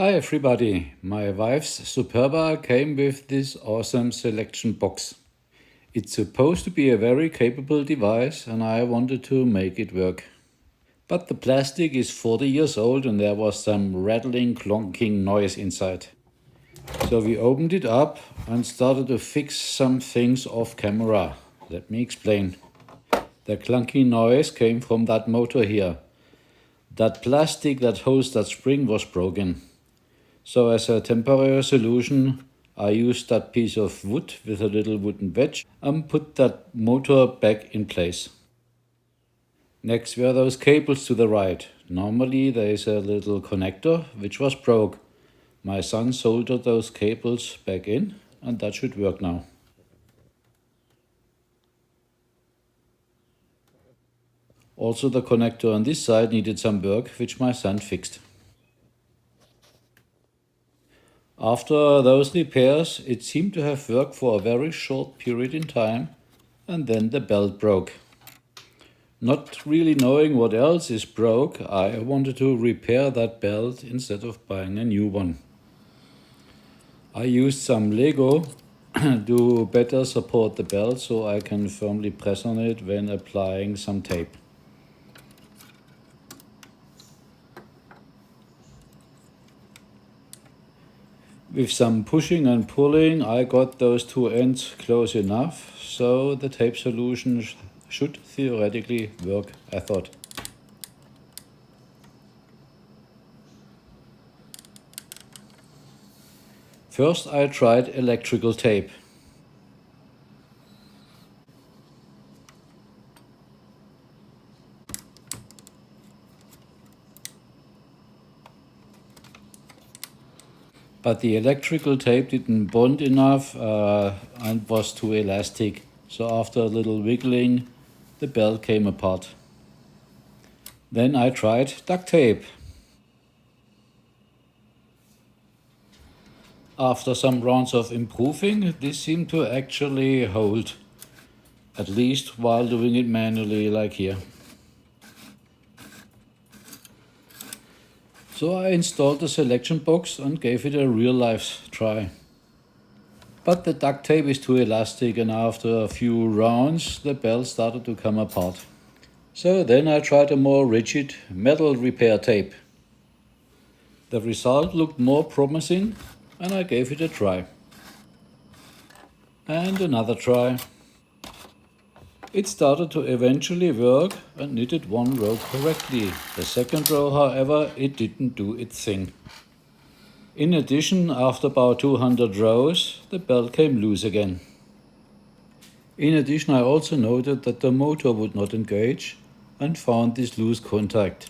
Hi everybody, my wife's Superba came with this awesome selection box. It's supposed to be a very capable device and I wanted to make it work. But the plastic is 40 years old and there was some rattling, clonking noise inside. So we opened it up and started to fix some things off camera. Let me explain. The clunky noise came from that motor here. That plastic that holds that spring was broken. So as a temporary solution, I used that piece of wood with a little wooden wedge and put that motor back in place. Next were those cables to the right. Normally there is a little connector which was broke. My son soldered those cables back in and that should work now. Also the connector on this side needed some work which my son fixed. After those repairs, it seemed to have worked for a very short period in time, and then the belt broke. Not really knowing what else is broke, I wanted to repair that belt instead of buying a new one. I used some Lego to better support the belt so I can firmly press on it when applying some tape. With some pushing and pulling, I got those two ends close enough, so the tape solution should theoretically work, I thought. First I tried electrical tape. But the electrical tape didn't bond enough and was too elastic. So after a little wiggling, the belt came apart. Then I tried duct tape. After some rounds of improving, this seemed to actually hold, at least while doing it manually like here. So I installed the selection box and gave it a real-life try. But the duct tape is too elastic and after a few rounds the belt started to come apart. So then I tried a more rigid metal repair tape. The result looked more promising and I gave it a try. And another try. It started to eventually work and knitted one row correctly. The second row, however, it didn't do its thing. In addition, after about 200 rows, the belt came loose again. In addition, I also noted that the motor would not engage and found this loose contact.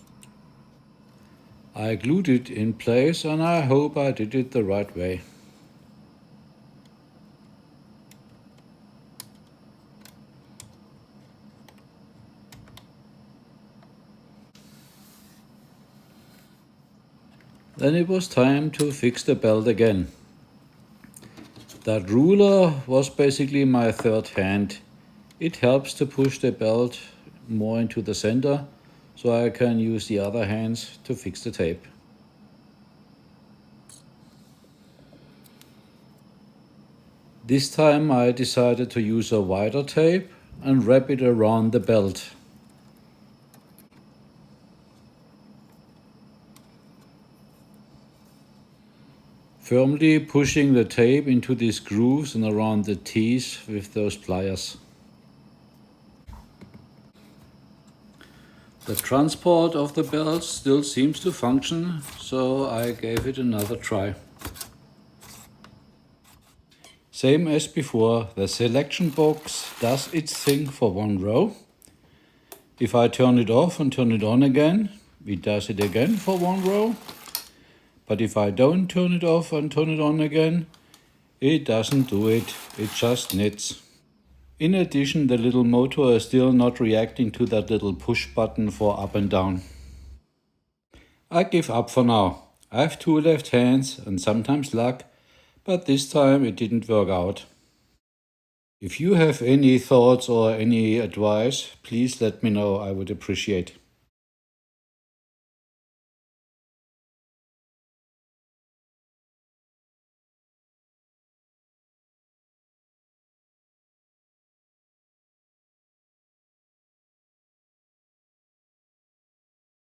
I glued it in place and I hope I did it the right way. Then it was time to fix the belt again. That ruler was basically my third hand. It helps to push the belt more into the center, so I can use the other hands to fix the tape. This time I decided to use a wider tape and wrap it around the belt. Firmly pushing the tape into these grooves and around the teeth with those pliers. The transport of the belt still seems to function, so I gave it another try. Same as before, the selection box does its thing for one row. If I turn it off and turn it on again, it does it again for one row. But if I don't turn it off and turn it on again, it doesn't do it, it just knits. In addition, the little motor is still not reacting to that little push button for up and down. I give up for now. I have two left hands and sometimes luck, but this time it didn't work out. If you have any thoughts or any advice, please let me know, I would appreciate.